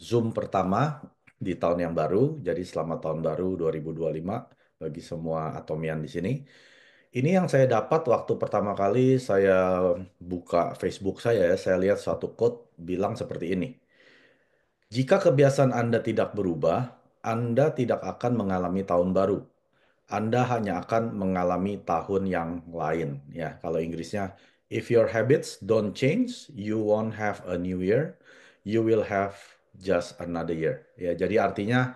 Zoom pertama di tahun yang baru. Jadi selamat tahun baru 2025 bagi semua atomian di sini. Ini yang saya dapat waktu pertama kali saya buka Facebook saya, ya, saya lihat suatu quote bilang seperti ini. Jika kebiasaan Anda tidak berubah, Anda tidak akan mengalami tahun baru. Anda hanya akan mengalami tahun yang lain. Ya, kalau Inggrisnya, if your habits don't change, you won't have a new year. You will have just another year. Ya, jadi artinya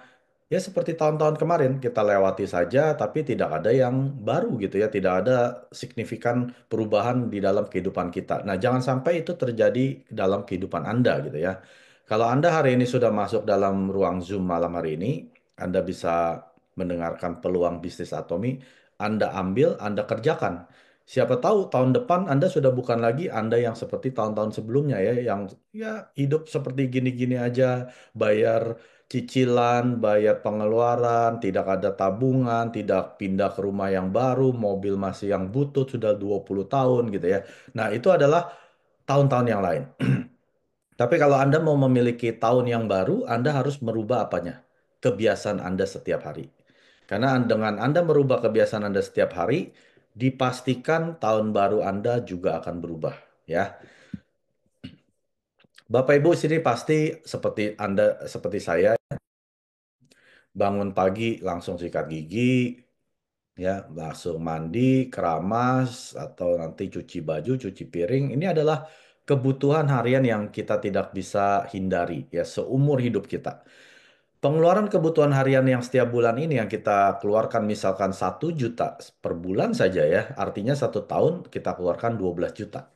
ya seperti tahun-tahun kemarin kita lewati saja, tapi tidak ada yang baru gitu ya, tidak ada signifikan perubahan di dalam kehidupan kita. Nah, jangan sampai itu terjadi dalam kehidupan Anda gitu ya. Kalau Anda hari ini sudah masuk dalam ruang Zoom malam hari ini, Anda bisa mendengarkan peluang bisnis Atomi, Anda ambil, Anda kerjakan. Siapa tahu tahun depan Anda sudah bukan lagi Anda yang seperti tahun-tahun sebelumnya ya, yang ya hidup seperti gini-gini aja, bayar cicilan, bayar pengeluaran, tidak ada tabungan, tidak pindah ke rumah yang baru, mobil masih yang butut sudah 20 tahun gitu ya. Nah, itu adalah tahun-tahun yang lain. Tapi kalau Anda mau memiliki tahun yang baru, Anda harus merubah apanya? Kebiasaan Anda setiap hari. Karena dengan Anda merubah kebiasaan Anda setiap hari, dipastikan tahun baru Anda juga akan berubah, ya. Bapak Ibu sini pasti seperti Anda seperti saya, bangun pagi langsung sikat gigi, ya, langsung mandi, keramas, atau nanti cuci baju, cuci piring. Ini adalah kebutuhan harian yang kita tidak bisa hindari, ya, seumur hidup kita. Pengeluaran kebutuhan harian yang setiap bulan ini yang kita keluarkan misalkan 1 juta per bulan saja ya, artinya 1 tahun kita keluarkan 12 juta.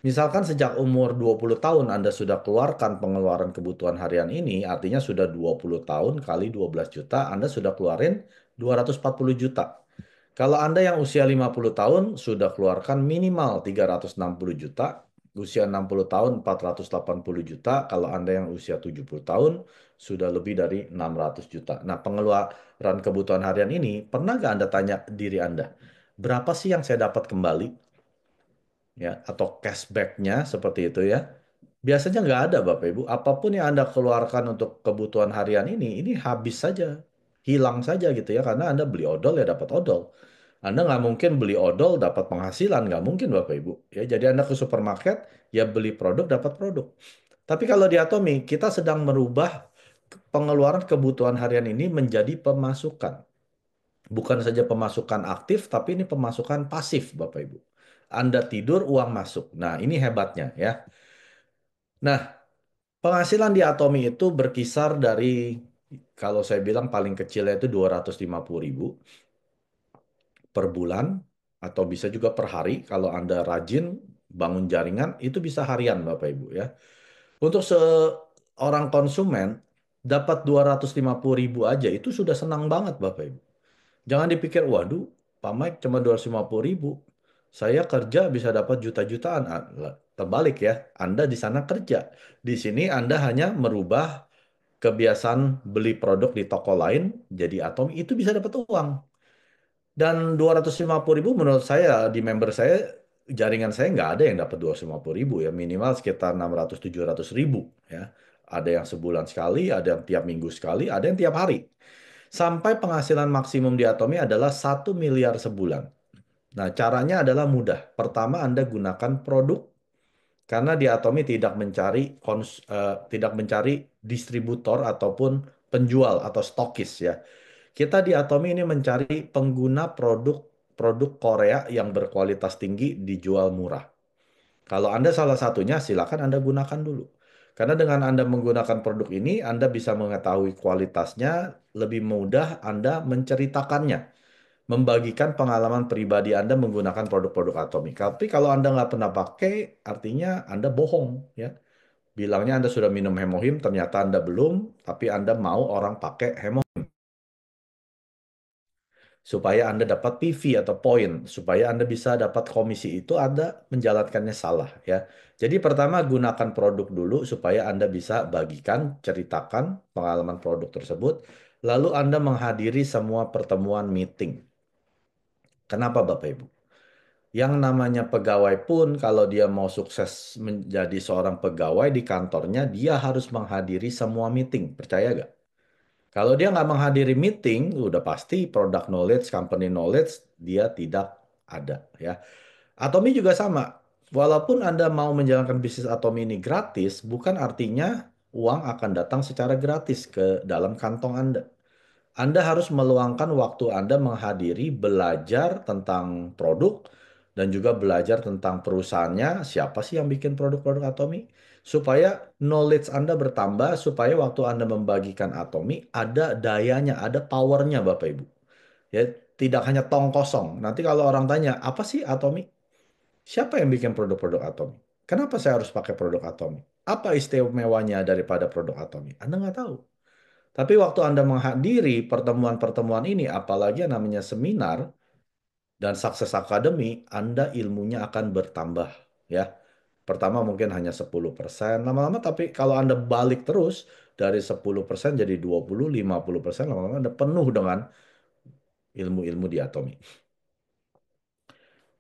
Misalkan sejak umur 20 tahun Anda sudah keluarkan pengeluaran kebutuhan harian ini, artinya sudah 20 tahun kali 12 juta, Anda sudah keluarin 240 juta. Kalau Anda yang usia 50 tahun sudah keluarkan minimal 360 juta, usia 60 tahun 480 juta, kalau Anda yang usia 70 tahun sudah lebih dari 600 juta. Nah, pengeluaran kebutuhan harian ini, pernah nggak Anda tanya diri Anda, berapa sih yang saya dapat kembali? Ya, atau cashbacknya seperti itu ya. Biasanya nggak ada Bapak Ibu. Apapun yang Anda keluarkan untuk kebutuhan harian ini habis saja. Hilang saja gitu ya. Karena Anda beli odol ya dapat odol. Anda nggak mungkin beli odol dapat penghasilan. Nggak mungkin Bapak Ibu. Ya, jadi Anda ke supermarket ya beli produk dapat produk. Tapi kalau di Atomi kita sedang merubah pengeluaran kebutuhan harian ini menjadi pemasukan. Bukan saja pemasukan aktif, tapi ini pemasukan pasif Bapak Ibu. Anda tidur, uang masuk. Nah, ini hebatnya ya. Nah, penghasilan di Atomi itu berkisar dari, kalau saya bilang paling kecilnya itu 250.000 per bulan, atau bisa juga per hari. Kalau Anda rajin bangun jaringan, itu bisa harian Bapak Ibu ya. Untuk seorang konsumen, dapat 250.000 aja, itu sudah senang banget Bapak Ibu. Jangan dipikir, waduh, Pak Mike cuma 250.000. Saya kerja bisa dapat juta-jutaan. Terbalik ya, Anda di sana kerja. Di sini Anda hanya merubah kebiasaan beli produk di toko lain, jadi atom itu bisa dapat uang. Dan 250.000 menurut saya, di member saya, jaringan saya nggak ada yang dapat 250.000 ya. Minimal sekitar 600-700.000 ya. Ada yang sebulan sekali, ada yang tiap minggu sekali, ada yang tiap hari. Sampai penghasilan maksimum di Atomi adalah 1 miliar sebulan. Nah, caranya adalah mudah. Pertama, Anda gunakan produk karena di Atomi tidak mencari distributor ataupun penjual atau stokis ya. Kita di Atomi ini mencari pengguna produk Korea yang berkualitas tinggi dijual murah. Kalau Anda salah satunya, silakan Anda gunakan dulu. Karena dengan Anda menggunakan produk ini, Anda bisa mengetahui kualitasnya, lebih mudah Anda menceritakannya, membagikan pengalaman pribadi Anda menggunakan produk-produk Atomic. Tapi kalau Anda nggak pernah pakai, artinya Anda bohong, ya. Bilangnya Anda sudah minum hemohim, ternyata Anda belum, tapi Anda mau orang pakai hemohim supaya Anda dapat PV atau poin, supaya Anda bisa dapat komisi itu, Anda menjalankannya salah ya. Jadi pertama gunakan produk dulu supaya Anda bisa bagikan, ceritakan pengalaman produk tersebut, lalu Anda menghadiri semua pertemuan meeting. Kenapa Bapak Ibu? Yang namanya pegawai pun kalau dia mau sukses menjadi seorang pegawai di kantornya, dia harus menghadiri semua meeting. Percaya gak? Kalau dia nggak menghadiri meeting, udah pasti product knowledge, company knowledge, dia tidak ada ya. Atomi juga sama. Walaupun Anda mau menjalankan bisnis Atomi ini gratis, bukan artinya uang akan datang secara gratis ke dalam kantong Anda. Anda harus meluangkan waktu Anda menghadiri, belajar tentang produk, dan juga belajar tentang perusahaannya, siapa sih yang bikin produk-produk Atomi, supaya knowledge Anda bertambah, supaya waktu Anda membagikan Atomi, ada dayanya, ada powernya Bapak Ibu. Ya, tidak hanya tong kosong. Nanti kalau orang tanya, apa sih Atomi? Siapa yang bikin produk-produk Atomi? Kenapa saya harus pakai produk Atomi? Apa istimewanya daripada produk Atomi? Anda nggak tahu. Tapi waktu Anda menghadiri pertemuan-pertemuan ini, apalagi yang namanya seminar dan Success Academy, Anda ilmunya akan bertambah. Ya, pertama mungkin hanya 10%, lama-lama tapi kalau Anda balik terus dari 10% jadi 20, 50%, lama-lama Anda penuh dengan ilmu-ilmu di Atomi.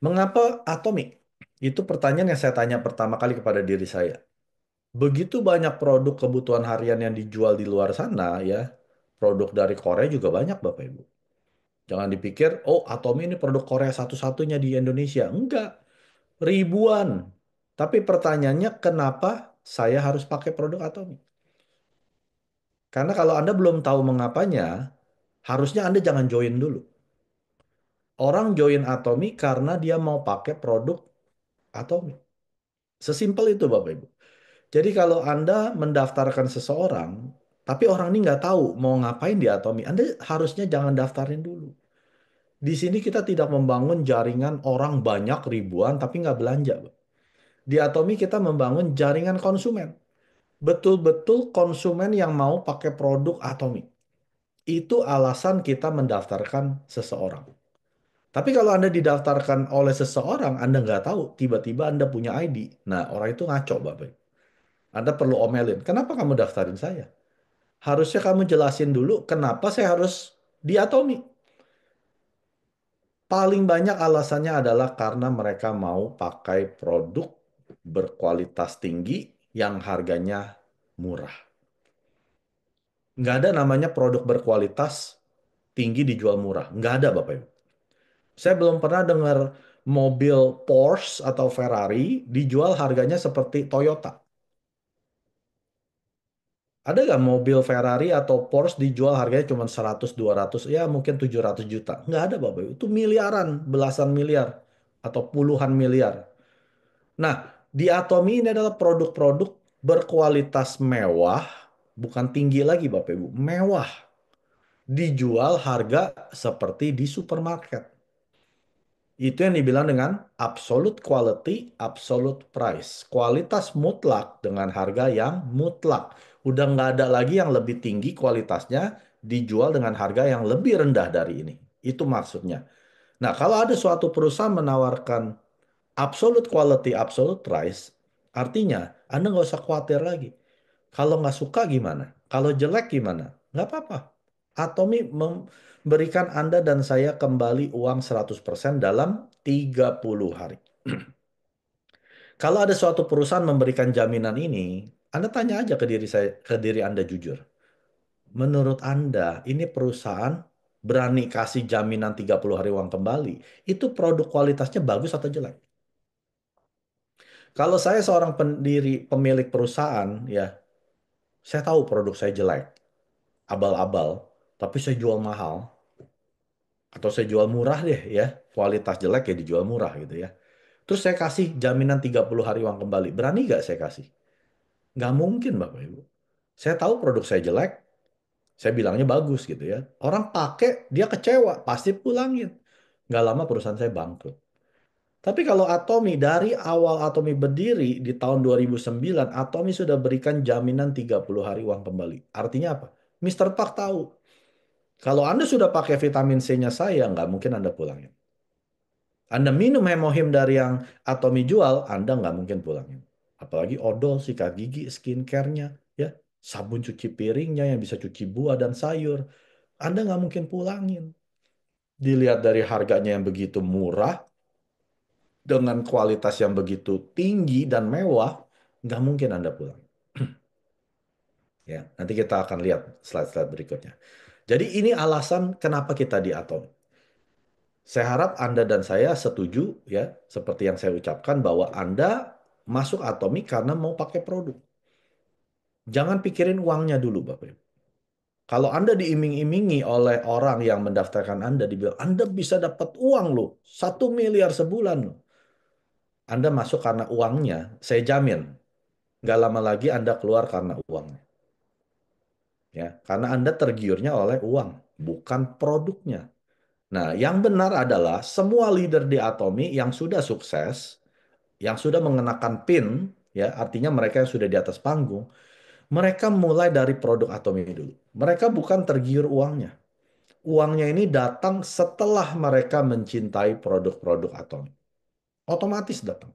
Mengapa Atomi? Itu pertanyaan yang saya tanya pertama kali kepada diri saya. Begitu banyak produk kebutuhan harian yang dijual di luar sana ya, produk dari Korea juga banyak Bapak Ibu. Jangan dipikir, oh Atomi ini produk Korea satu-satunya di Indonesia. Enggak, ribuan. Tapi pertanyaannya kenapa saya harus pakai produk Atomi? Karena kalau Anda belum tahu mengapanya, harusnya Anda jangan join dulu. Orang join Atomi karena dia mau pakai produk Atomi. Sesimpel itu Bapak Ibu. Jadi kalau Anda mendaftarkan seseorang, tapi orang ini nggak tahu mau ngapain di Atomi, Anda harusnya jangan daftarin dulu. Di sini kita tidak membangun jaringan orang banyak ribuan tapi nggak belanja, Pak. Di Atomi kita membangun jaringan konsumen. Betul-betul konsumen yang mau pakai produk Atomi. Itu alasan kita mendaftarkan seseorang. Tapi kalau Anda didaftarkan oleh seseorang, Anda nggak tahu, tiba-tiba Anda punya ID. Nah, orang itu ngaco, Bapak. Anda perlu omelin. Kenapa kamu daftarin saya? Harusnya kamu jelasin dulu kenapa saya harus di Atomi. Paling banyak alasannya adalah karena mereka mau pakai produk berkualitas tinggi yang harganya murah. Nggak ada namanya produk berkualitas tinggi dijual murah. Nggak ada, Bapak Ibu. Saya belum pernah dengar mobil Porsche atau Ferrari dijual harganya seperti Toyota. Ada nggak mobil Ferrari atau Porsche dijual harganya cuma 100, 200, ya mungkin 700 juta. Nggak ada, Bapak Ibu. Itu miliaran, belasan miliar, atau puluhan miliar. Nah, di Atomi ini adalah produk-produk berkualitas mewah, bukan tinggi lagi Bapak Ibu, mewah. Dijual harga seperti di supermarket. Itu yang dibilang dengan absolute quality, absolute price. Kualitas mutlak dengan harga yang mutlak. Udah nggak ada lagi yang lebih tinggi kualitasnya dijual dengan harga yang lebih rendah dari ini. Itu maksudnya. Nah, kalau ada suatu perusahaan menawarkan absolute quality, absolute price, artinya Anda nggak usah khawatir lagi. Kalau nggak suka gimana? Kalau jelek gimana? Nggak apa-apa. Atomi memberikan Anda dan saya kembali uang 100% dalam 30 hari. Kalau ada suatu perusahaan memberikan jaminan ini, Anda tanya aja ke diri saya, ke diri Anda jujur. Menurut Anda, ini perusahaan berani kasih jaminan 30 hari uang kembali. Itu produk kualitasnya bagus atau jelek? Kalau saya seorang pendiri, pemilik perusahaan, ya, saya tahu produk saya jelek, abal-abal, tapi saya jual mahal, atau saya jual murah deh ya, kualitas jelek ya dijual murah gitu ya. Terus saya kasih jaminan 30 hari uang kembali. Berani nggak saya kasih? Nggak mungkin Bapak Ibu. Saya tahu produk saya jelek, saya bilangnya bagus gitu ya. Orang pakai, dia kecewa, pasti pulangin. Nggak lama perusahaan saya bangkrut. Tapi kalau Atomi dari awal Atomi berdiri di tahun 2009, Atomi sudah berikan jaminan 30 hari uang kembali. Artinya apa? Mister Park tahu. Kalau Anda sudah pakai vitamin C-nya saya, nggak mungkin Anda pulangin. Anda minum hemohim dari yang Atomi jual, Anda nggak mungkin pulangin. Apalagi odol, sikat gigi, skincare-nya, ya, sabun cuci piringnya yang bisa cuci buah dan sayur. Anda nggak mungkin pulangin. Dilihat dari harganya yang begitu murah, dengan kualitas yang begitu tinggi dan mewah, nggak mungkin Anda pulang. Ya, nanti kita akan lihat slide-slide berikutnya. Jadi ini alasan kenapa kita di Atom. Saya harap Anda dan saya setuju ya, seperti yang saya ucapkan bahwa Anda masuk Atomi karena mau pakai produk. Jangan pikirin uangnya dulu, Bapak Ibu. Kalau Anda diiming-imingi oleh orang yang mendaftarkan Anda, dibilang Anda bisa dapat uang loh, 1 miliar sebulan loh. Anda masuk karena uangnya, saya jamin, nggak lama lagi Anda keluar karena uangnya. Ya, karena Anda tergiurnya oleh uang, bukan produknya. Nah, yang benar adalah semua leader di Atomi yang sudah sukses, yang sudah mengenakan pin, ya, artinya mereka yang sudah di atas panggung, mereka mulai dari produk Atomi dulu. Mereka bukan tergiur uangnya. Uangnya ini datang setelah mereka mencintai produk-produk Atomi. Otomatis datang.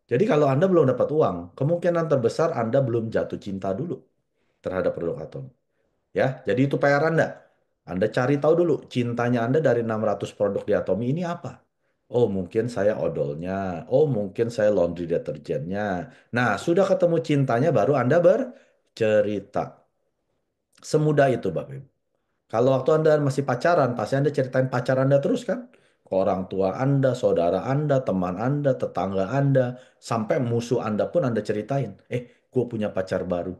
Jadi kalau Anda belum dapat uang, kemungkinan terbesar Anda belum jatuh cinta dulu terhadap produk Atomi. Ya, jadi itu PR Anda. Anda cari tahu dulu cintanya Anda dari 600 produk di Atomi ini apa. Oh, mungkin saya odolnya. Oh, mungkin saya laundry deterjennya. Nah, sudah ketemu cintanya baru Anda bercerita. Semudah itu, Bapak Ibu. Kalau waktu Anda masih pacaran, pasti Anda ceritain pacar Anda terus kan? Ke orang tua Anda, saudara Anda, teman Anda, tetangga Anda, sampai musuh Anda pun Anda ceritain. Gue punya pacar baru.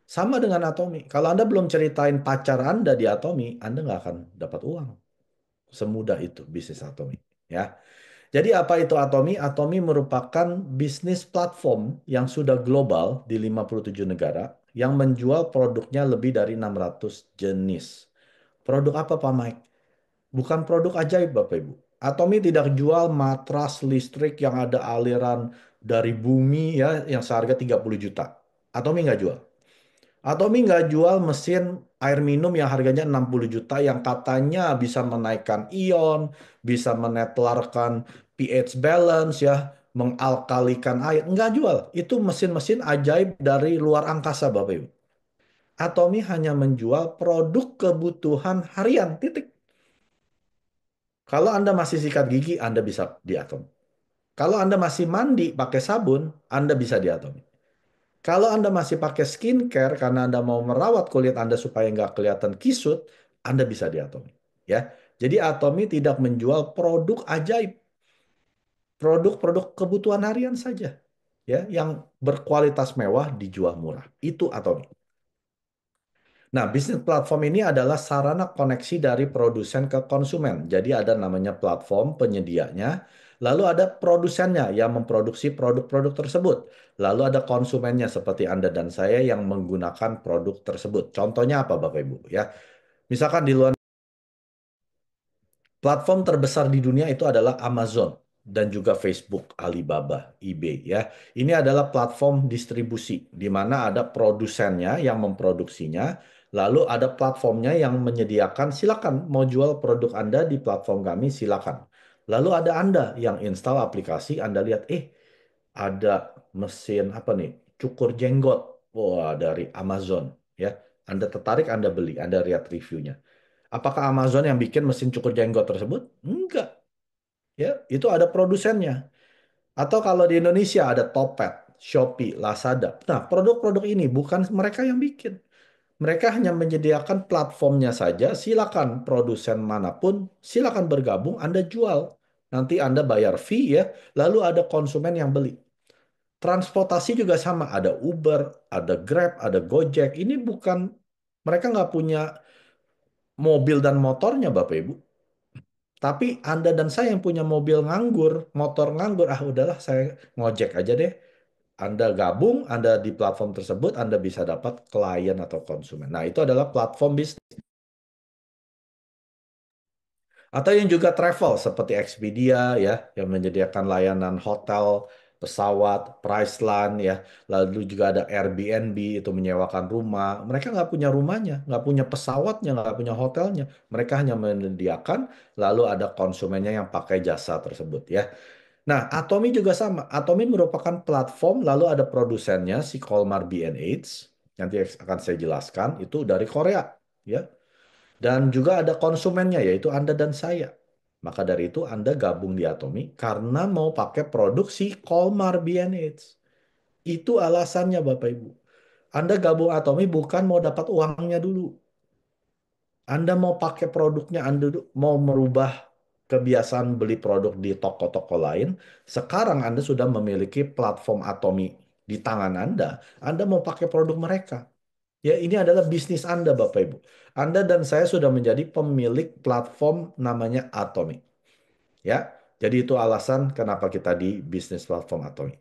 Sama dengan Atomi. Kalau Anda belum ceritain pacar Anda di Atomi, Anda nggak akan dapat uang. Semudah itu bisnis Atomi. Ya. Jadi apa itu Atomi? Atomi merupakan bisnis platform yang sudah global di 57 negara yang menjual produknya lebih dari 600 jenis. Produk apa Pak Mike? Bukan produk ajaib Bapak Ibu. Atomi tidak jual matras listrik yang ada aliran dari bumi ya yang seharga 30 juta. Atomi nggak jual. Atomi nggak jual mesin air minum yang harganya 60 juta yang katanya bisa menaikkan ion, bisa menetlarkan pH balance ya, mengalkalikan air. Nggak jual. Itu mesin-mesin ajaib dari luar angkasa Bapak Ibu. Atomi hanya menjual produk kebutuhan harian, titik. Kalau Anda masih sikat gigi, Anda bisa di Atomi. Kalau Anda masih mandi pakai sabun, Anda bisa di Atomi. Kalau Anda masih pakai skincare karena Anda mau merawat kulit Anda supaya nggak kelihatan kisut, Anda bisa di Atomi. Ya, jadi Atomi tidak menjual produk ajaib, produk-produk kebutuhan harian saja, ya, yang berkualitas mewah dijual murah. Itu Atomi. Nah, bisnis platform ini adalah sarana koneksi dari produsen ke konsumen. Jadi ada namanya platform penyedianya, lalu ada produsennya yang memproduksi produk-produk tersebut. Lalu ada konsumennya seperti Anda dan saya yang menggunakan produk tersebut. Contohnya apa Bapak Ibu ya? Misalkan di luar platform terbesar di dunia itu adalah Amazon dan juga Facebook, Alibaba, eBay ya. Ini adalah platform distribusi di mana ada produsennya yang memproduksinya, lalu ada platformnya yang menyediakan silakan mau jual produk Anda di platform kami silakan. Lalu ada Anda yang install aplikasi, Anda lihat ada mesin apa nih? Cukur jenggot. Wah, dari Amazon ya. Anda tertarik, Anda beli, Anda lihat reviewnya. Apakah Amazon yang bikin mesin cukur jenggot tersebut? Enggak. Ya, itu ada produsennya. Atau kalau di Indonesia ada Topet, Shopee, Lazada. Nah, produk-produk ini bukan mereka yang bikin. Mereka hanya menyediakan platformnya saja. Silakan produsen manapun, silakan bergabung, Anda jual. Nanti Anda bayar fee ya, lalu ada konsumen yang beli. Transportasi juga sama, ada Uber, ada Grab, ada Gojek. Ini bukan mereka nggak punya mobil dan motornya, Bapak Ibu. Tapi Anda dan saya yang punya mobil nganggur, motor nganggur, udahlah saya ngojek aja deh. Anda gabung, Anda di platform tersebut, Anda bisa dapat klien atau konsumen. Nah, itu adalah platform bisnis. Atau yang juga travel seperti Expedia ya, yang menyediakan layanan hotel, pesawat, Priceline ya. Lalu juga ada Airbnb itu menyewakan rumah. Mereka nggak punya rumahnya, nggak punya pesawatnya, nggak punya hotelnya. Mereka hanya menyediakan, lalu ada konsumennya yang pakai jasa tersebut ya. Nah, Atomi juga sama. Atomi merupakan platform, lalu ada produsennya si Colmar B&H. Nanti akan saya jelaskan, itu dari Korea ya. Dan juga ada konsumennya yaitu Anda dan saya. Maka dari itu Anda gabung di Atomy karena mau pakai produksi Colmar B&H. Itu alasannya Bapak Ibu. Anda gabung Atomy bukan mau dapat uangnya dulu. Anda mau pakai produknya, Anda mau merubah kebiasaan beli produk di toko-toko lain. Sekarang Anda sudah memiliki platform Atomy di tangan Anda. Anda mau pakai produk mereka. Ya, ini adalah bisnis Anda, Bapak Ibu. Anda dan saya sudah menjadi pemilik platform namanya Atomy. Ya, jadi itu alasan kenapa kita di bisnis platform Atomy.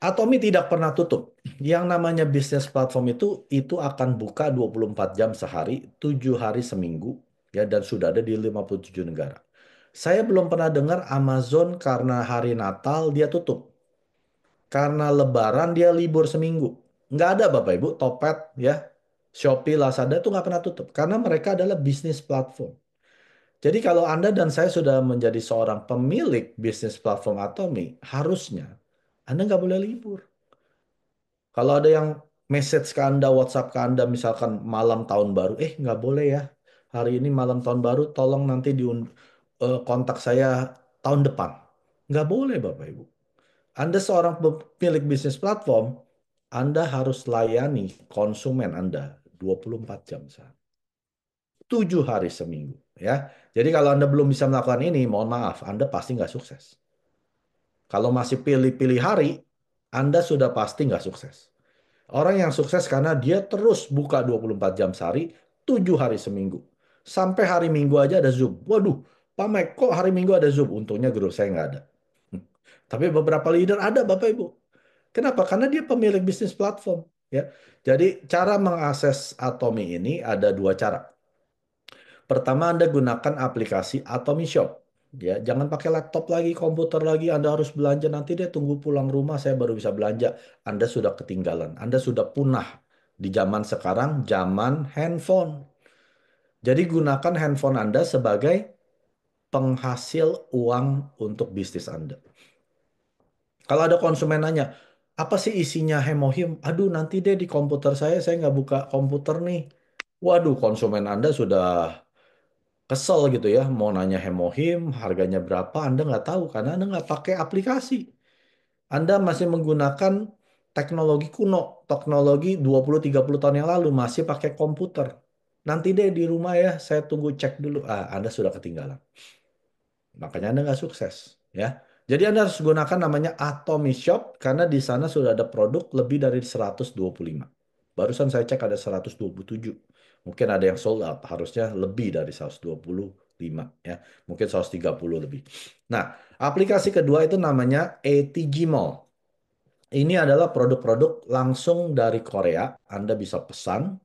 Atomy tidak pernah tutup. Yang namanya bisnis platform itu akan buka 24 jam sehari, 7 hari seminggu, ya, dan sudah ada di 57 negara. Saya belum pernah dengar Amazon karena hari Natal dia tutup. Karena Lebaran dia libur seminggu. Nggak ada Bapak Ibu, Topet, ya, Shopee, Lazada itu nggak pernah tutup. Karena mereka adalah bisnis platform. Jadi kalau Anda dan saya sudah menjadi seorang pemilik bisnis platform Atomy, harusnya Anda nggak boleh libur. Kalau ada yang message ke Anda, WhatsApp ke Anda, misalkan malam tahun baru, nggak boleh ya. Hari ini malam tahun baru, tolong nanti kontak saya tahun depan. Nggak boleh Bapak Ibu. Anda seorang pemilik bisnis platform, Anda harus layani konsumen Anda 24 jam sehari. 7 hari seminggu. Ya. Jadi kalau Anda belum bisa melakukan ini, mohon maaf, Anda pasti nggak sukses. Kalau masih pilih-pilih hari, Anda sudah pasti nggak sukses. Orang yang sukses karena dia terus buka 24 jam sehari, 7 hari seminggu. Sampai hari Minggu aja ada Zoom. Waduh, Pak Mike, kok hari Minggu ada Zoom? Untungnya grup saya nggak ada. Tapi beberapa leader ada, Bapak Ibu. Kenapa? Karena dia pemilik bisnis platform. Ya. Jadi cara mengakses Atomy ini ada dua cara. Pertama, Anda gunakan aplikasi Atomy Shop. Ya, jangan pakai laptop lagi, komputer lagi. Anda harus belanja nanti deh tunggu pulang rumah saya baru bisa belanja. Anda sudah ketinggalan. Anda sudah punah di zaman sekarang, zaman handphone. Jadi gunakan handphone Anda sebagai penghasil uang untuk bisnis Anda. Kalau ada konsumen nanya, apa sih isinya Hemohim? Aduh, nanti deh di komputer saya nggak buka komputer nih. Waduh, konsumen Anda sudah kesel gitu ya, mau nanya Hemohim, harganya berapa, Anda nggak tahu karena Anda nggak pakai aplikasi. Anda masih menggunakan teknologi kuno, teknologi 20-30 tahun yang lalu, masih pakai komputer. Nanti deh di rumah ya, saya tunggu cek dulu. Anda sudah ketinggalan. Makanya Anda nggak sukses. Ya. Jadi Anda harus gunakan namanya Atomy Shop karena di sana sudah ada produk lebih dari 125. Barusan saya cek ada 127. Mungkin ada yang sold out, harusnya lebih dari 125 ya. Mungkin 130 lebih. Nah, aplikasi kedua itu namanya ATG Mall. Ini adalah produk-produk langsung dari Korea. Anda bisa pesan,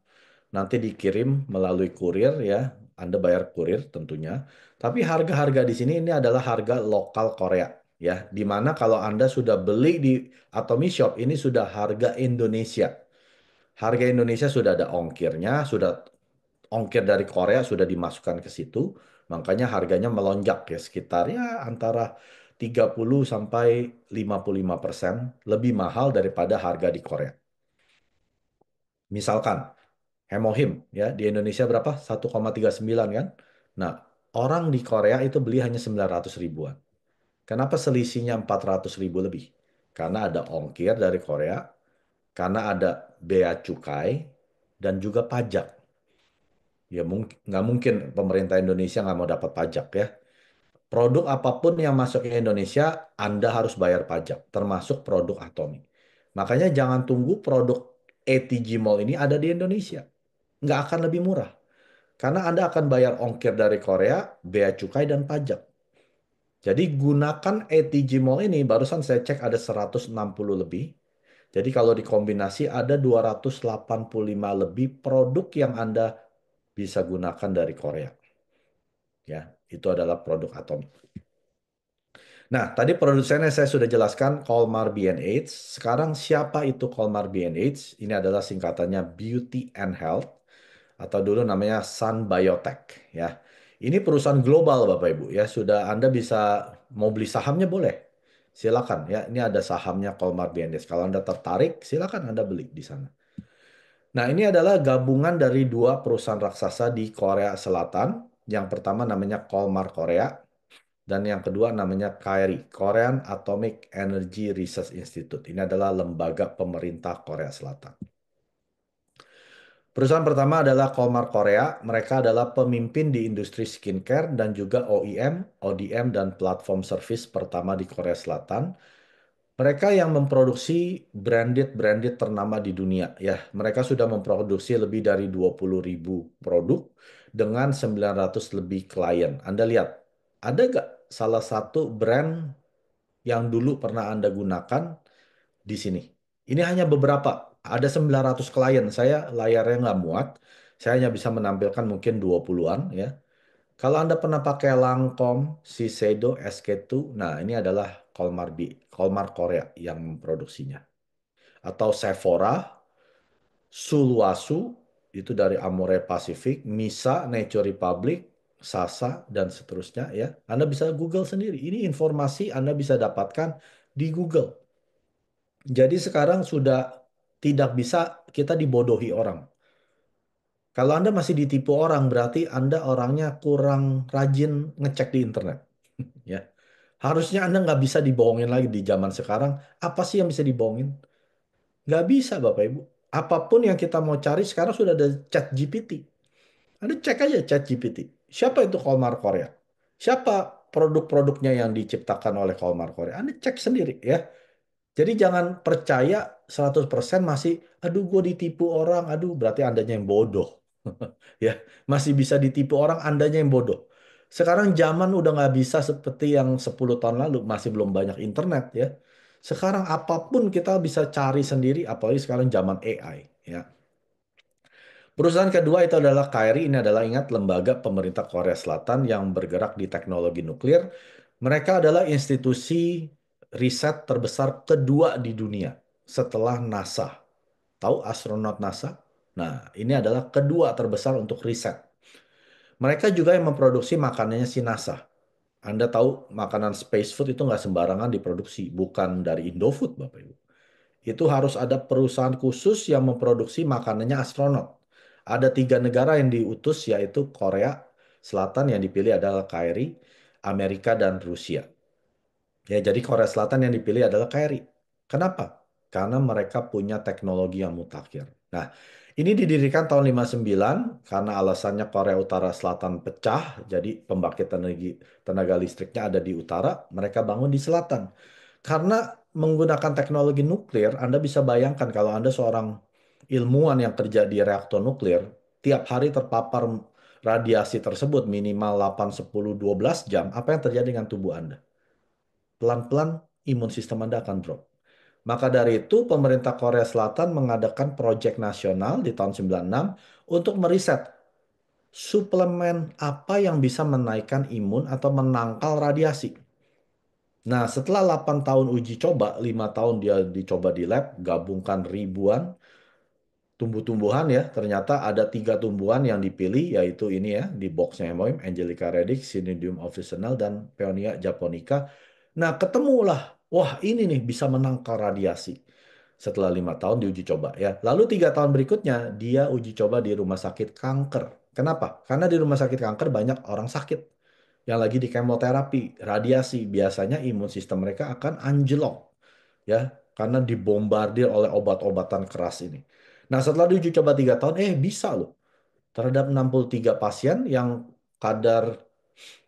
nanti dikirim melalui kurir ya. Anda bayar kurir tentunya. Tapi harga-harga di sini ini adalah harga lokal Korea ya. Dimana kalau Anda sudah beli di Atomy Shop ini sudah harga Indonesia. Harga Indonesia sudah ada ongkirnya, sudah ongkir dari Korea sudah dimasukkan ke situ. Makanya harganya melonjak ya sekitar ya antara 30 sampai 55% lebih mahal daripada harga di Korea. Misalkan Hemohim ya di Indonesia berapa? 1,39 kan? Nah, orang di Korea itu beli hanya 900 ribuan. Kenapa selisihnya 400 ribu lebih? Karena ada ongkir dari Korea, karena ada bea cukai, dan juga pajak. Ya mungkin nggak mungkin pemerintah Indonesia nggak mau dapat pajak ya. Produk apapun yang masuk ke Indonesia, Anda harus bayar pajak, termasuk produk Atomy. Makanya jangan tunggu produk ATG Mall ini ada di Indonesia. Nggak akan lebih murah. Karena Anda akan bayar ongkir dari Korea, bea cukai, dan pajak. Jadi gunakan ATG Mall ini, barusan saya cek ada 160 lebih. Jadi kalau dikombinasi ada 285 lebih produk yang Anda bisa gunakan dari Korea. Ya, itu adalah produk Atomy. Nah, tadi produsennya saya sudah jelaskan Colmar B&H. Sekarang siapa itu Colmar B&H? Ini adalah singkatannya Beauty and Health atau dulu namanya Sun Biotech ya. Ini perusahaan global Bapak Ibu ya. Sudah Anda bisa mau beli sahamnya boleh. Silakan ya. Ini ada sahamnya Colmar B&H. Kalau Anda tertarik, silakan Anda beli di sana. Nah, ini adalah gabungan dari dua perusahaan raksasa di Korea Selatan Yang pertama namanya Kolmar Korea, dan yang kedua namanya KAERI, Korean Atomic Energy Research Institute. Ini adalah lembaga pemerintah Korea Selatan. Perusahaan pertama adalah Kolmar Korea. Mereka adalah pemimpin di industri skincare dan juga OEM, ODM, dan platform service pertama di Korea Selatan. Mereka yang memproduksi branded ternama di dunia. Ya, mereka sudah memproduksi lebih dari 20.000 produk dengan 900 lebih klien. Anda lihat, ada nggak salah satu brand yang dulu pernah Anda gunakan di sini? Ini hanya beberapa. Ada 900 klien. Saya layarnya nggak muat. Saya hanya bisa menampilkan mungkin 20-an ya. Kalau Anda pernah pakai Lancome, Shiseido, SK2, nah ini adalah Kolmar Korea yang memproduksinya. Atau Sephora, Sulwhasoo, itu dari Amore Pacific, Misa, Nature Republic, Sasa, dan seterusnya ya. Anda bisa Google sendiri. Ini informasi Anda bisa dapatkan di Google. Jadi sekarang sudah tidak bisa kita dibodohi orang. Kalau Anda masih ditipu orang, berarti Anda orangnya kurang rajin ngecek di internet. Ya, harusnya Anda nggak bisa dibohongin lagi di zaman sekarang. Apa sih yang bisa dibohongin? Nggak bisa, Bapak Ibu. Apapun yang kita mau cari sekarang sudah ada chat GPT. Anda cek aja chat GPT. Siapa itu Kolmar Korea? Siapa produk-produknya yang diciptakan oleh Kolmar Korea? Anda cek sendiri ya. Jadi jangan percaya 100% masih, aduh gue ditipu orang, aduh berarti Andanya yang bodoh. Ya, masih bisa ditipu orang, Andanya yang bodoh. Sekarang zaman udah nggak bisa seperti yang 10 tahun lalu, masih belum banyak internet ya. Sekarang apapun kita bisa cari sendiri, apalagi sekarang zaman AI ya. Perusahaan kedua itu adalah KAIRI, ini adalah ingat lembaga pemerintah Korea Selatan yang bergerak di teknologi nuklir. Mereka adalah institusi riset terbesar kedua di dunia setelah NASA. Tahu astronot NASA? Nah, ini adalah kedua terbesar untuk riset. Mereka juga yang memproduksi makanannya si NASA. Anda tahu makanan space food itu nggak sembarangan diproduksi, bukan dari Indofood, Bapak Ibu. Itu harus ada perusahaan khusus yang memproduksi makanannya astronot. Ada 3 negara yang diutus, yaitu Korea Selatan yang dipilih adalah KRI, Amerika, dan Rusia. Ya, jadi Korea Selatan yang dipilih adalah KRI. Kenapa? Karena mereka punya teknologi yang mutakhir. Nah, ini didirikan tahun 59 karena alasannya Korea Utara Selatan pecah, jadi pembangkit tenaga listriknya ada di utara, mereka bangun di selatan. Karena menggunakan teknologi nuklir, Anda bisa bayangkan kalau Anda seorang ilmuwan yang kerja di reaktor nuklir, tiap hari terpapar radiasi tersebut minimal 8, 10, 12 jam, apa yang terjadi dengan tubuh Anda? Pelan-pelan imun sistem Anda akan drop. Maka dari itu, pemerintah Korea Selatan mengadakan proyek nasional di tahun 96 untuk meriset suplemen apa yang bisa menaikkan imun atau menangkal radiasi. Nah, setelah 8 tahun uji coba, 5 tahun dia dicoba di lab, gabungkan ribuan tumbuh-tumbuhan ya. Ternyata ada 3 tumbuhan yang dipilih, yaitu ini ya, di boxnya Hemoim, Angelica redix, Cnidium officinal, dan Peonia japonica. Nah, ketemulah, wah ini nih bisa menangkal radiasi. Setelah 5 tahun diuji coba ya. Lalu 3 tahun berikutnya dia uji coba di rumah sakit kanker. Kenapa? Karena di rumah sakit kanker banyak orang sakit yang lagi di kemoterapi, radiasi. Biasanya imun sistem mereka akan anjlok ya, karena dibombardir oleh obat-obatan keras ini. Nah, setelah diuji coba 3 tahun, bisa loh. Terhadap 63 pasien yang kadar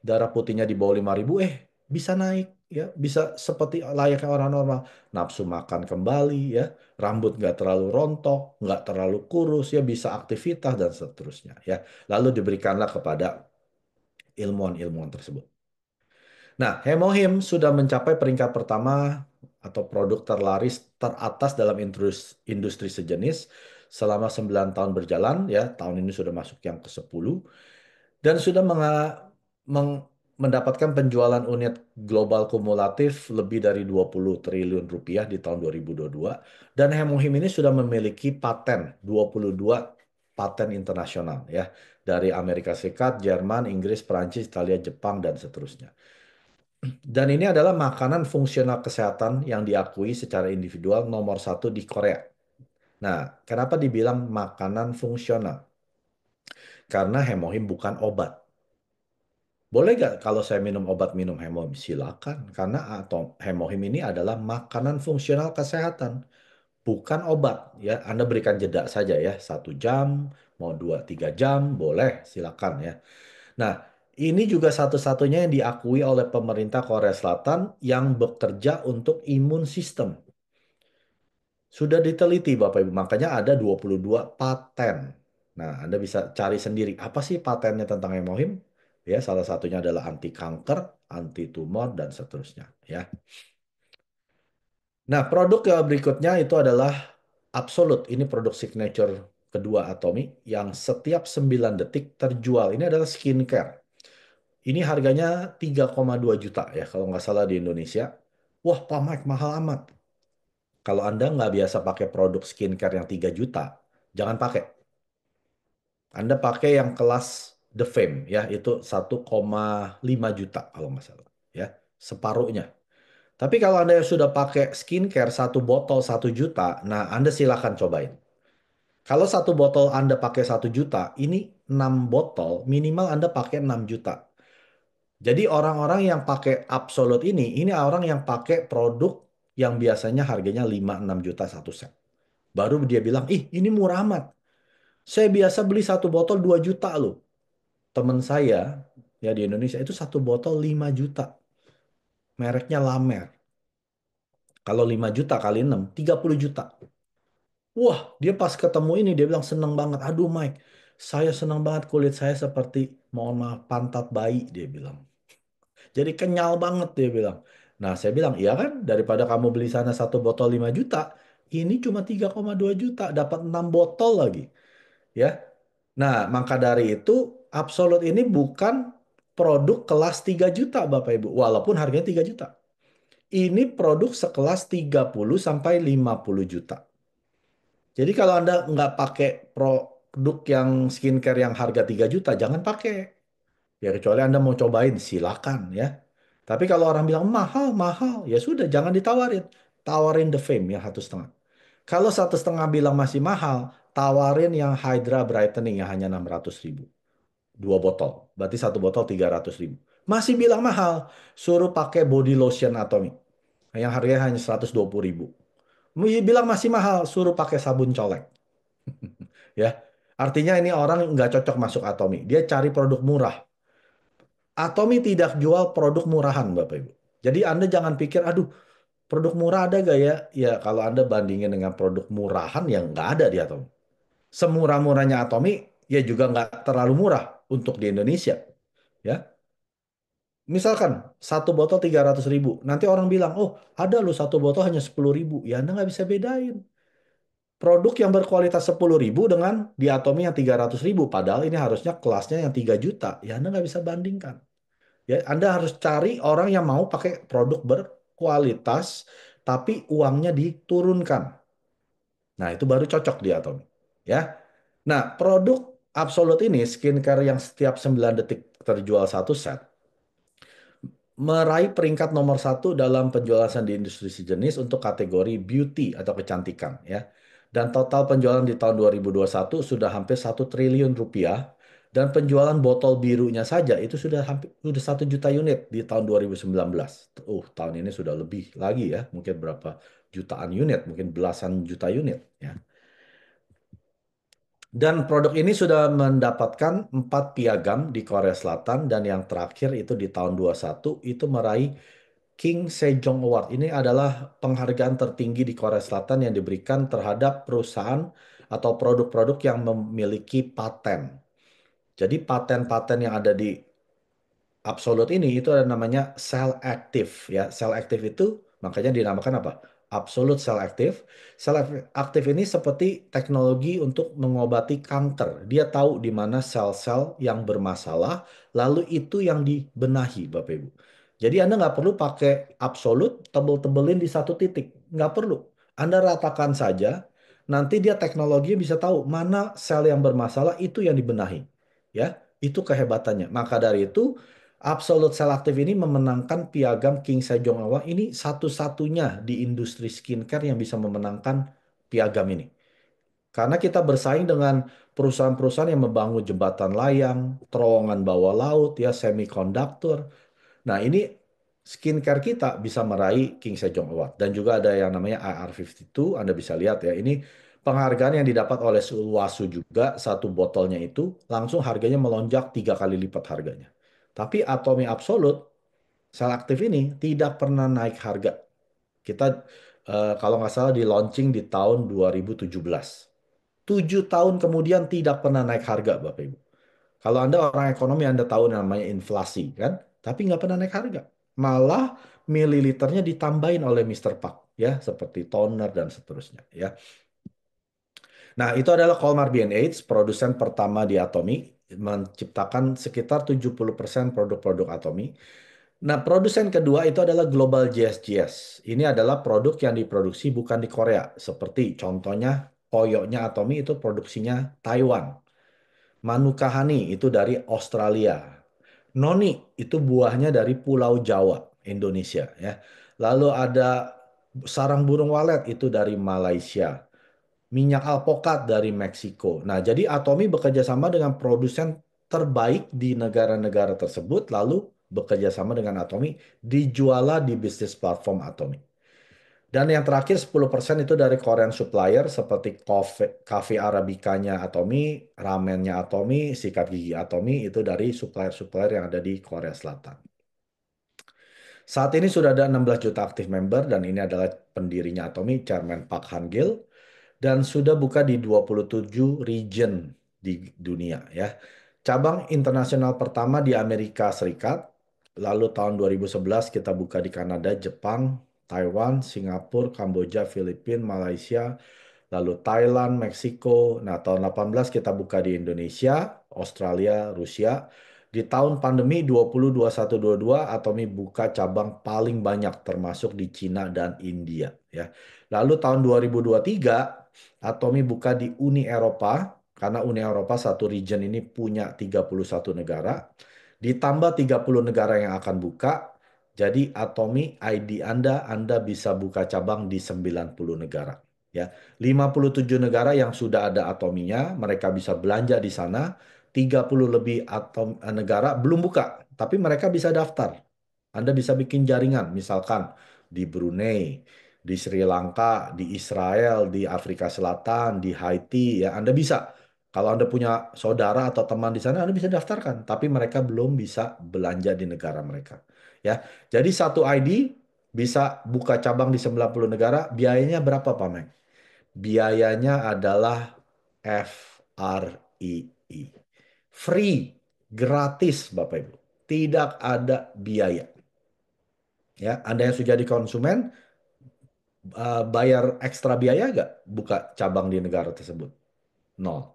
darah putihnya di bawah 5.000, bisa naik ya, bisa seperti layaknya orang normal, nafsu makan kembali ya, rambut nggak terlalu rontok, nggak terlalu kurus ya, bisa aktivitas dan seterusnya ya. Lalu diberikanlah kepada ilmuwan-ilmuwan tersebut. Nah, Hemohim sudah mencapai peringkat pertama atau produk terlaris teratas dalam industri sejenis selama 9 tahun berjalan ya. Tahun ini sudah masuk yang ke-10 dan sudah mendapatkan penjualan unit global kumulatif lebih dari 20 triliun rupiah di tahun 2022 dan Hemohim ini sudah memiliki paten 22 paten internasional ya dari Amerika Serikat, Jerman, Inggris, Perancis, Italia, Jepang dan seterusnya. Dan ini adalah makanan fungsional kesehatan yang diakui secara individual nomor satu di Korea. Nah, kenapa dibilang makanan fungsional? Karena hemohim bukan obat. Boleh nggak kalau saya minum obat minum hemohim? Silakan, karena atau hemohim ini adalah makanan fungsional kesehatan, bukan obat. Ya, Anda berikan jeda saja ya, 1 jam, mau 2, 3 jam, boleh, silakan ya. Nah, ini juga satu-satunya yang diakui oleh pemerintah Korea Selatan yang bekerja untuk imun sistem. Sudah diteliti Bapak Ibu, makanya ada 22 paten. Nah, Anda bisa cari sendiri apa sih patennya tentang hemohim? Ya, salah satunya adalah anti kanker, anti tumor dan seterusnya, ya. Nah, produk yang berikutnya itu adalah Absolute. Ini produk signature kedua Atomy yang setiap 9 detik terjual. Ini adalah skincare. Ini harganya 3,2 juta ya kalau nggak salah di Indonesia. Wah, Pak Mike, mahal amat. Kalau Anda nggak biasa pakai produk skincare yang 3 juta, jangan pakai. Anda pakai yang kelas The Fame ya, itu 1,5 juta kalau nggak salah. Ya, separuhnya. Tapi kalau Anda sudah pakai skincare 1 botol 1 juta, nah Anda silakan cobain. Kalau 1 botol Anda pakai 1 juta, ini 6 botol, minimal Anda pakai 6 juta. Jadi orang-orang yang pakai Absolute ini orang yang pakai produk yang biasanya harganya 5-6 juta satu set. Baru dia bilang, ih ini murah amat. Saya biasa beli 1 botol 2 juta loh. Temen saya ya di Indonesia itu 1 botol 5 juta. Mereknya Lamer. Kalau 5 juta kali 6, 30 juta. Wah, dia pas ketemu ini dia bilang seneng banget. Aduh Mike, saya seneng banget kulit saya seperti mohon maaf pantat bayi dia bilang. Jadi kenyal banget dia bilang. Nah, saya bilang, iya kan? Daripada kamu beli sana 1 botol 5 juta, ini cuma 3,2 juta, dapat 6 botol lagi. Ya. Nah, maka dari itu, Absolute ini bukan produk kelas 3 juta, Bapak Ibu. Walaupun harganya 3 juta. Ini produk sekelas 30 sampai 50 juta. Jadi kalau Anda nggak pakai produk yang skincare yang harga 3 juta, jangan pakai. Ya kecuali Anda mau cobain, silakan ya. Tapi kalau orang bilang mahal, mahal, ya sudah jangan ditawarin. Tawarin The Fame yang 1,5. Kalau 1,5 bilang masih mahal, tawarin yang Hydra Brightening yang hanya 600 ribu. 2 botol, berarti 1 botol 300 ribu. Masih bilang mahal, suruh pakai body lotion Atomy. Yang harganya hanya 120 ribu. Bilang masih mahal, suruh pakai sabun colek. Ya, artinya ini orang nggak cocok masuk Atomy. Dia cari produk murah. Atomy tidak jual produk murahan, Bapak Ibu. Jadi Anda jangan pikir, aduh, produk murah ada gak ya? Ya, kalau Anda bandingin dengan produk murahan yang nggak ada di Atomy. Semurah-murahnya Atomy, ya juga nggak terlalu murah untuk di Indonesia. Ya, misalkan 1 botol 300 ribu. Nanti orang bilang, oh ada loh 1 botol hanya 10 ribu. Ya Anda nggak bisa bedain. Produk yang berkualitas 10 ribu dengan di Atomy yang 300 ribu. Padahal ini harusnya kelasnya yang 3 juta. Ya Anda nggak bisa bandingkan. Ya, Anda harus cari orang yang mau pakai produk berkualitas, tapi uangnya diturunkan. Nah, itu baru cocok di Atomy. Ya. Nah, produk Absolute ini, skincare yang setiap 9 detik terjual satu set, meraih peringkat nomor 1 dalam penjualan di industri sejenis untuk kategori beauty atau kecantikan. Ya. Dan total penjualan di tahun 2021 sudah hampir 1 triliun rupiah. Dan penjualan botol birunya saja itu sudah hampir sudah 1 juta unit di tahun 2019. Tahun ini sudah lebih lagi ya, mungkin berapa jutaan unit, mungkin belasan juta unit ya. Dan produk ini sudah mendapatkan 4 piagam di Korea Selatan dan yang terakhir itu di tahun 21 itu meraih King Sejong Award. Ini adalah penghargaan tertinggi di Korea Selatan yang diberikan terhadap perusahaan atau produk-produk yang memiliki paten. Jadi paten-paten yang ada di Absolute ini itu ada namanya cell active ya. Cell active itu makanya dinamakan apa? Absolute cell active. Cell active ini seperti teknologi untuk mengobati kanker. Dia tahu di mana sel-sel yang bermasalah, lalu itu yang dibenahi, Bapak Ibu. Jadi Anda nggak perlu pakai Absolute tebel-tebelin di satu titik. Nggak perlu. Anda ratakan saja, nanti dia teknologi bisa tahu mana sel yang bermasalah itu yang dibenahi. Ya, itu kehebatannya. Maka dari itu Absolute Selective ini memenangkan piagam King Sejong Award. Ini satu-satunya di industri skincare yang bisa memenangkan piagam ini. Karena kita bersaing dengan perusahaan-perusahaan yang membangun jembatan layang, terowongan bawah laut, ya semikonduktor. Nah, ini skincare kita bisa meraih King Sejong Award. Dan juga ada yang namanya IR52, Anda bisa lihat ya. Ini penghargaan yang didapat oleh Sulwasu juga, satu botolnya itu langsung harganya melonjak 3 kali lipat harganya. Tapi Atomy Absolute, sel aktif ini tidak pernah naik harga. Kita kalau nggak salah di launching di tahun 2017. 7 tahun kemudian tidak pernah naik harga, Bapak Ibu. Kalau Anda orang ekonomi, Anda tahu namanya inflasi, kan? Tapi nggak pernah naik harga. Malah mililiternya ditambahin oleh Mister Park, ya, seperti toner dan seterusnya, ya. Nah, itu adalah Colmar B&H, produsen pertama di Atomy, menciptakan sekitar 70% produk-produk Atomy. Nah, produsen kedua itu adalah Global GSGS. Ini adalah produk yang diproduksi bukan di Korea, seperti contohnya koyoknya Atomy itu produksinya Taiwan. Manuka Honey itu dari Australia. Noni itu buahnya dari Pulau Jawa, Indonesia ya. Lalu ada sarang burung walet itu dari Malaysia. Minyak alpukat dari Meksiko. Nah, jadi Atomy bekerja sama dengan produsen terbaik di negara-negara tersebut, lalu bekerja sama dengan Atomy, dijual di bisnis platform Atomy. Dan yang terakhir 10% itu dari Korean supplier seperti cafe Arabicanya Atomy, ramennya Atomy, sikat gigi Atomy itu dari supplier-supplier yang ada di Korea Selatan. Saat ini sudah ada 16 juta aktif member dan ini adalah pendirinya Atomy, Chairman Park Han-gil, dan sudah buka di 27 region di dunia ya. Cabang internasional pertama di Amerika Serikat, lalu tahun 2011 kita buka di Kanada, Jepang, Taiwan, Singapura, Kamboja, Filipina, Malaysia, lalu Thailand, Meksiko. Nah, tahun 18 kita buka di Indonesia, Australia, Rusia. Di tahun pandemi 2021-22 Atomy buka cabang paling banyak termasuk di Cina dan India ya. Lalu tahun 2023 Atomy buka di Uni Eropa karena Uni Eropa satu region ini punya 31 negara. Ditambah 30 negara yang akan buka. Jadi Atomy ID Anda bisa buka cabang di 90 negara ya. 57 negara yang sudah ada atominya, mereka bisa belanja di sana. 30 lebih negara belum buka, tapi mereka bisa daftar. Anda bisa bikin jaringan, misalkan di Brunei, di Sri Lanka, di Israel, di Afrika Selatan, di Haiti, ya Anda bisa. Kalau Anda punya saudara atau teman di sana, Anda bisa daftarkan, tapi mereka belum bisa belanja di negara mereka. Ya, jadi satu ID bisa buka cabang di 90 negara, biayanya berapa, Pak Meng? Biayanya adalah FRII. Free, gratis Bapak Ibu. Tidak ada biaya. Ya, Anda yang sudah jadi konsumen, bayar ekstra biaya nggak buka cabang di negara tersebut? Nol.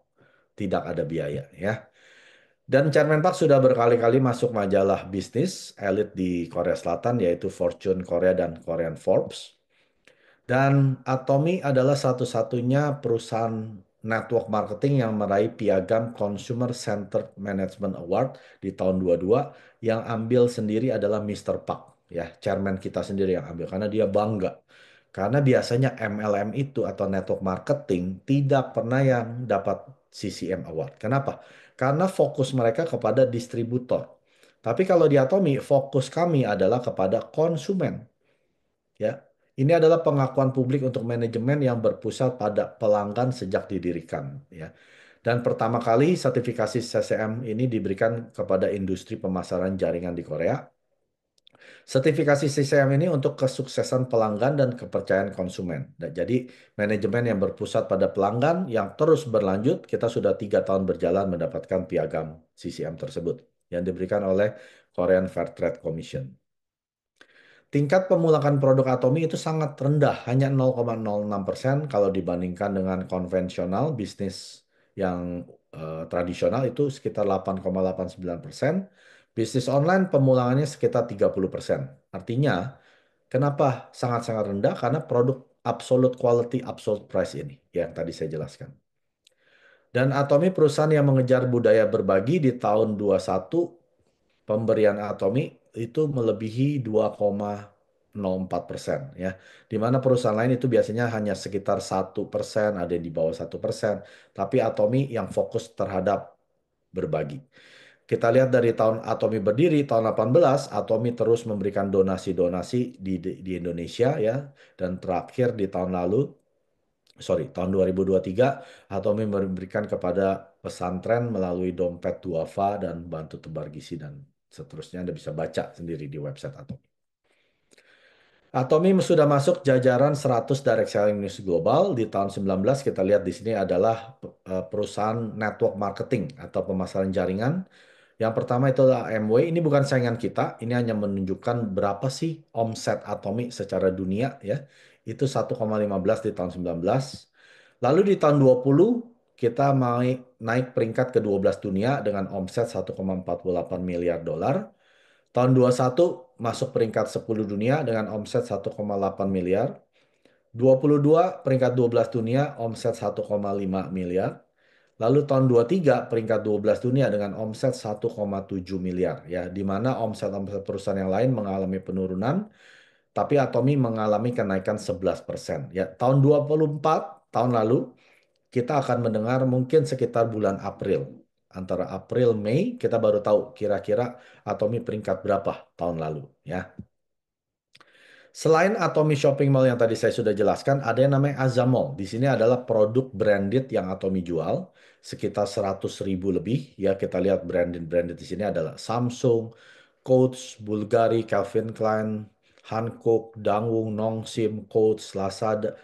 Tidak ada biaya ya. Dan Chairman Park sudah berkali-kali masuk majalah bisnis elit di Korea Selatan yaitu Fortune Korea dan Korean Forbes. Dan Atomy adalah satu-satunya perusahaan network marketing yang meraih piagam Consumer Centered Management Award di tahun 22 yang ambil sendiri adalah Mr. Park ya, chairman kita sendiri yang ambil karena dia bangga. Karena biasanya MLM itu atau network marketing tidak pernah yang dapat CCM Award. Kenapa? Karena fokus mereka kepada distributor. Tapi kalau di Atomy, fokus kami adalah kepada konsumen. Ya, ini adalah pengakuan publik untuk manajemen yang berpusat pada pelanggan sejak didirikan. Ya, dan pertama kali sertifikasi CCM ini diberikan kepada industri pemasaran jaringan di Korea. Sertifikasi CCM ini untuk kesuksesan pelanggan dan kepercayaan konsumen. Dan jadi manajemen yang berpusat pada pelanggan yang terus berlanjut, kita sudah 3 tahun berjalan mendapatkan piagam CCM tersebut yang diberikan oleh Korean Fair Trade Commission. Tingkat pemulakan produk Atomy itu sangat rendah, hanya 0,06% kalau dibandingkan dengan konvensional bisnis yang tradisional itu sekitar 8,89%. Bisnis online pemulangannya sekitar 30%. Artinya, kenapa sangat-sangat rendah? Karena produk absolute quality, absolute price ini yang tadi saya jelaskan. Dan Atomy perusahaan yang mengejar budaya berbagi di tahun 21 pemberian Atomy itu melebihi 2,5 0,04% ya. Di mana perusahaan lain itu biasanya hanya sekitar 1%, ada yang di bawah 1%. Tapi Atomi yang fokus terhadap berbagi. Kita lihat dari tahun Atomi berdiri, tahun 18, Atomi terus memberikan donasi-donasi di Indonesia ya. Dan terakhir di tahun lalu, tahun 2023, Atomi memberikan kepada pesantren melalui dompet duafa dan bantu tebar gizi dan seterusnya. Anda bisa baca sendiri di website Atomi. Atomi sudah masuk jajaran 100 direct selling news global. Di tahun 19 kita lihat di sini adalah perusahaan network marketing atau pemasaran jaringan. Yang pertama itu adalah Amway. Ini bukan saingan kita, ini hanya menunjukkan berapa sih omset Atomi secara dunia ya. Itu 1,15 di tahun 19. Lalu di tahun 20 kita naik peringkat ke-12 dunia dengan omset 1,48 miliar dolar. Tahun 21 masuk peringkat 10 dunia dengan omset 1,8 miliar. 22 peringkat 12 dunia omset 1,5 miliar. Lalu tahun 23 peringkat 12 dunia dengan omset 1,7 miliar ya, di mana omset-omset perusahaan yang lain mengalami penurunan, tapi Atomi mengalami kenaikan 11% ya. Tahun 24 tahun lalu kita akan mendengar mungkin sekitar bulan April. Antara April Mei kita baru tahu kira-kira Atomi peringkat berapa tahun lalu ya. Selain Atomi Shopping Mall yang tadi saya sudah jelaskan, ada yang namanya Azamall. Di sini adalah produk branded yang Atomi jual, sekitar 100.000 lebih. Ya, kita lihat branded-branded di sini adalah Samsung, Coach, Bulgari, Calvin Klein, Hankook, Dangwoo, Nongshim, Coach, Lazada,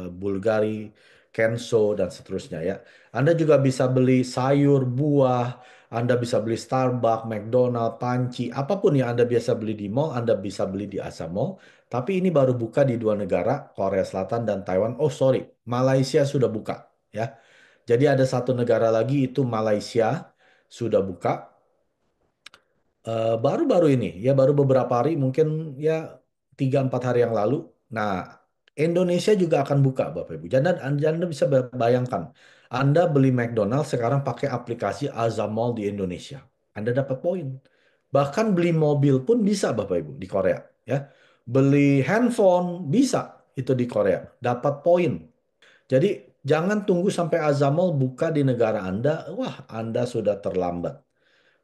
Bulgari, Kenzo, dan seterusnya ya. Anda juga bisa beli sayur, buah, Anda bisa beli Starbucks, McDonald, Panci, apapun yang Anda biasa beli di mall, Anda bisa beli di Asa Mall. Tapi ini baru buka di dua negara, Korea Selatan dan Taiwan. Oh sorry, Malaysia sudah buka ya. Jadi ada satu negara lagi itu Malaysia sudah buka. Baru-baru ini, ya baru beberapa hari, mungkin ya 3-4 hari yang lalu. Nah, Indonesia juga akan buka, Bapak Ibu. Anda bisa bayangkan, Anda beli McDonald sekarang pakai aplikasi Azamall di Indonesia. Anda dapat poin. Bahkan beli mobil pun bisa, Bapak Ibu, di Korea. Ya, beli handphone bisa itu di Korea, dapat poin. Jadi jangan tunggu sampai Azamall buka di negara Anda. Wah, Anda sudah terlambat.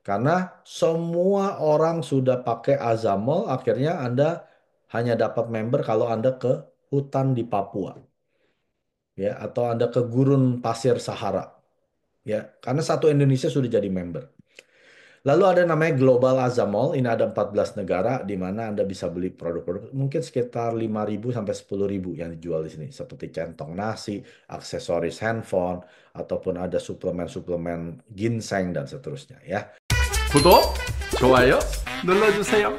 Karena semua orang sudah pakai Azamol, akhirnya Anda hanya dapat member kalau Anda ke hutan di Papua, ya, atau Anda ke gurun pasir Sahara, ya, karena satu Indonesia sudah jadi member. Lalu ada namanya Global Azamol, ini ada 14 negara di mana Anda bisa beli produk-produk mungkin sekitar 5.000 sampai 10.000 yang dijual di sini, seperti centong nasi, aksesoris handphone, ataupun ada suplemen-suplemen ginseng dan seterusnya, ya. 구독, 좋아요 눌러주세요.